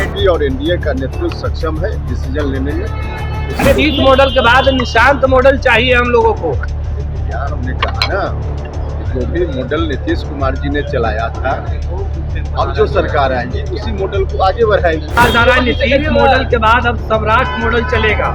BJP और NDA का नेतृत्व सक्षम है डिसीजन लेने में। नीतीश मॉडल के बाद निशांत मॉडल चाहिए हम लोगों को। यार हमने कहा ना, जो भी मॉडल नीतीश कुमार जी ने चलाया था, अब जो सरकार आएगी उसी मॉडल को आगे बढ़ाएगी। नीतीश मॉडल के बाद अब सम्राट मॉडल चलेगा।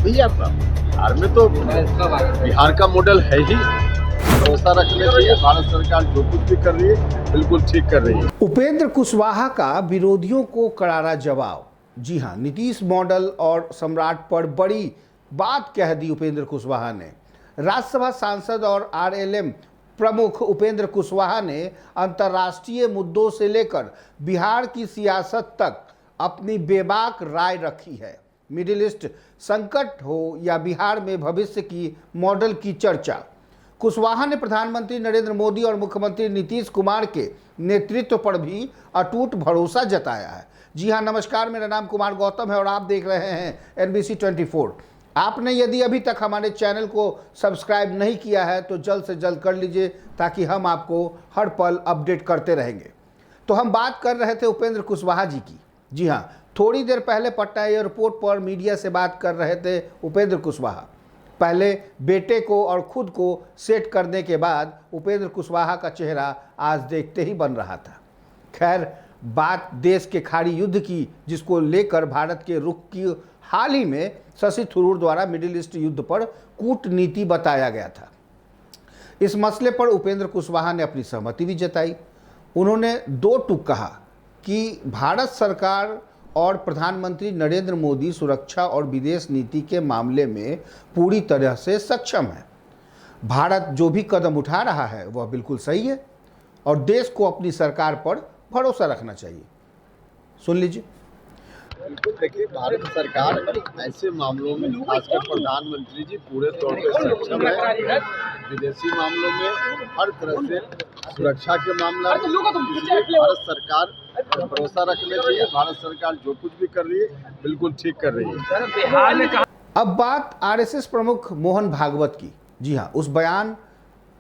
भैया बिहार में तो बिहार का मॉडल है ही, भरोसा रखने चाहिए। भारत सरकार जो कुछ भी कर रही है बिल्कुल ठीक कर रही है। उपेंद्र कुशवाहा का विरोधियों को करारा जवाब। जी हां, नीतीश मॉडल और सम्राट पर बड़ी बात कह दी उपेंद्र कुशवाहा ने। राज्यसभा सांसद और आरएलएम प्रमुख उपेंद्र कुशवाहा ने अंतर्राष्ट्रीय मुद्दों से लेकर बिहार की सियासत तक अपनी बेबाक राय रखी है। मिडिल ईस्ट संकट हो या बिहार में भविष्य की मॉडल की चर्चा, कुशवाहा ने प्रधानमंत्री नरेंद्र मोदी और मुख्यमंत्री नीतीश कुमार के नेतृत्व पर भी अटूट भरोसा जताया है। जी हां, नमस्कार, मेरा नाम कुमार गौतम है और आप देख रहे हैं NBC 24। आपने यदि अभी तक हमारे चैनल को सब्सक्राइब नहीं किया है तो जल्द से जल्द कर लीजिए, ताकि हम आपको हर पल अपडेट करते रहेंगे। तो हम बात कर रहे थे उपेंद्र कुशवाहा जी की। जी हाँ, थोड़ी देर पहले पटना एयरपोर्ट पर मीडिया से बात कर रहे थे उपेंद्र कुशवाहा। पहले बेटे को और खुद को सेट करने के बाद उपेंद्र कुशवाहा का चेहरा आज देखते ही बन रहा था। खैर, बात देश के खाड़ी युद्ध की, जिसको लेकर भारत के रुख की हाल ही में शशि थरूर द्वारा मिडिल ईस्ट युद्ध पर कूटनीति बताया गया था। इस मसले पर उपेंद्र कुशवाहा ने अपनी सहमति भी जताई। उन्होंने दो टूक कहा कि भारत सरकार और प्रधानमंत्री नरेंद्र मोदी सुरक्षा और विदेश नीति के मामले में पूरी तरह से सक्षम है। भारत जो भी कदम उठा रहा है वह बिल्कुल सही है और देश को अपनी सरकार पर भरोसा रखना चाहिए। सुन लीजिए। बिल्कुल, देखिए, भारत सरकार ऐसे मामलों में, खासकर प्रधानमंत्री जी पूरे तौर पर सक्षम है। विदेशी मामलों में हर तरह से सुरक्षा के मामला में भारत सरकार भरोसा रखने चाहिए। भारत सरकार जो कुछ भी कर रही है बिल्कुल ठीक कर रही है। अब बात RSS प्रमुख मोहन भागवत की। जी हाँ, उस बयान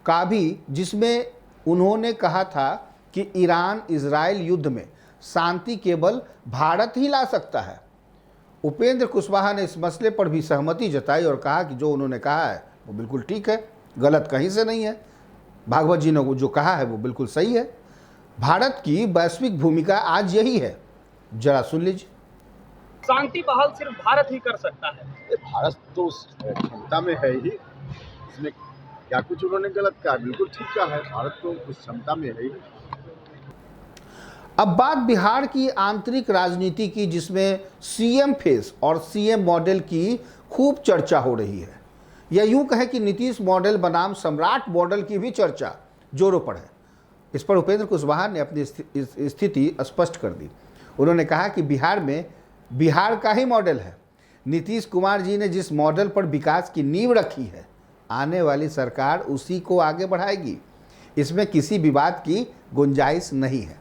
का भी जिसमें उन्होंने कहा था कि ईरान इजराइल युद्ध में शांति केवल भारत ही ला सकता है। उपेंद्र कुशवाहा ने इस मसले पर भी सहमति जताई और कहा कि जो उन्होंने कहा है वो बिल्कुल ठीक है, गलत कहीं से नहीं है। भागवत जी ने जो कहा है वो बिल्कुल सही है। भारत की वैश्विक भूमिका आज यही है। जरा सुन लीजिए। शांति बहाल सिर्फ भारत ही कर सकता है। भारत तो उस क्षमता में है ही, इसमें क्या कुछ उन्होंने गलत कहा, बिल्कुल ठीक कहा है। भारत तो उस क्षमता में है ही। अब बात बिहार की आंतरिक राजनीति की, जिसमें CM फेस और CM मॉडल की खूब चर्चा हो रही है। या यूं कहें कि नीतीश मॉडल बनाम सम्राट मॉडल की भी चर्चा जोरों पर है। इस पर उपेंद्र कुशवाहा ने अपनी स्थिति स्पष्ट कर दी। उन्होंने कहा कि बिहार में बिहार का ही मॉडल है। नीतीश कुमार जी ने जिस मॉडल पर विकास की नींव रखी है, आने वाली सरकार उसी को आगे बढ़ाएगी। इसमें किसी विवाद की गुंजाइश नहीं है।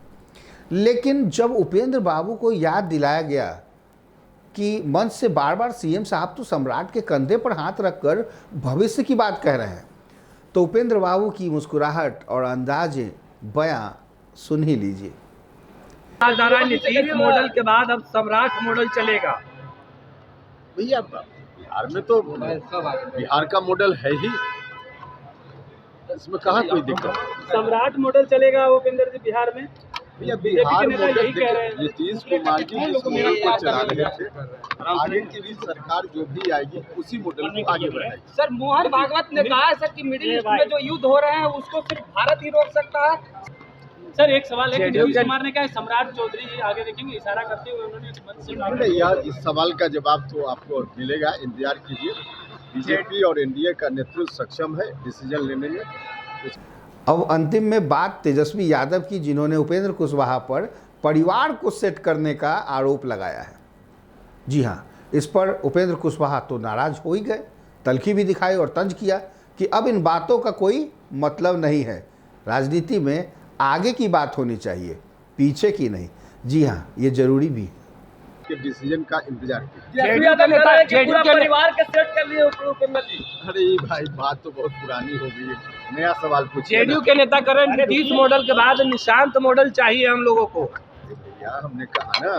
लेकिन जब उपेंद्र बाबू को याद दिलाया गया कि मंच से बार बार CM साहब तो सम्राट के कंधे पर हाथ रखकर भविष्य की बात कह रहे हैं, तो उपेंद्र बाबू की मुस्कुराहट और अंदाजे बयां सुन ही लीजिए। नीतीश मॉडल के बाद अब सम्राट मॉडल चलेगा। भैया बिहार में तो बिहार का मॉडल है ही, इसमें कहाँ कोई दिक्कत। सम्राट मॉडल चलेगा उपेंद्र जी बिहार में। भैया बिहार मॉडल, नीतीश कुमार जी जिस मॉडल पर चला रहे थे, आगे की भी सरकार जो भी आएगी उसी मॉडल को आगे बढ़ाएगी। सर, मोहन भागवत ने कहा है सर कि मिडिल ईस्ट में जो युद्ध हो रहे हैं उसको सिर्फ भारत ही रोक सकता है। सर, एक सवाल है कि नीतीश कुमार ने कहा सम्राट चौधरी जी आगे देखेंगे, इशारा करते हुए उन्होंने यार, इस सवाल का जवाब तो आपको मिलेगा, इंतजार कीजिए। बीजेपी और एनडीए का नेतृत्व सक्षम है डिसीजन लेने में। अब अंतिम में बात तेजस्वी यादव की, जिन्होंने उपेंद्र कुशवाहा पर परिवार को सेट करने का आरोप लगाया है। जी हाँ, इस पर उपेंद्र कुशवाहा तो नाराज हो ही गए, तल्खी भी दिखाई और तंज किया कि अब इन बातों का कोई मतलब नहीं है। राजनीति में आगे की बात होनी चाहिए, पीछे की नहीं। जी हाँ, ये जरूरी भी है। के डिसीजन का इंतजार कीजिए। परिवार के सेट कर लिए उपेंद्र जी। अरे भाई, बात तो बहुत पुरानी हो गई है, नया सवाल पूछिए। जेडीयू के नेता कर रहे हैं नीतीश मॉडल के बाद निशांत मॉडल चाहिए हम लोगों को। किया। हमने कहा ना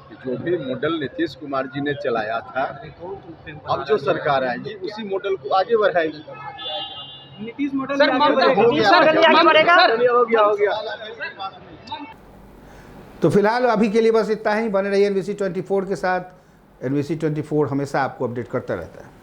कि जो भी मॉडल नीतीश कुमार जी ने चलाया था, अब जो सरकार आएगी उसी मॉडल को आगे बढ़ाएगी। नीतीश मॉडल सर, ममता हो गया, सर, आगे बढ़ेगा। हो गया। तो फिलहाल अभी के लिए बस इतना ही। बने रहिए NBC 24 के साथ। NBC 24 हमेशा आपको अपडेट करता रहता है।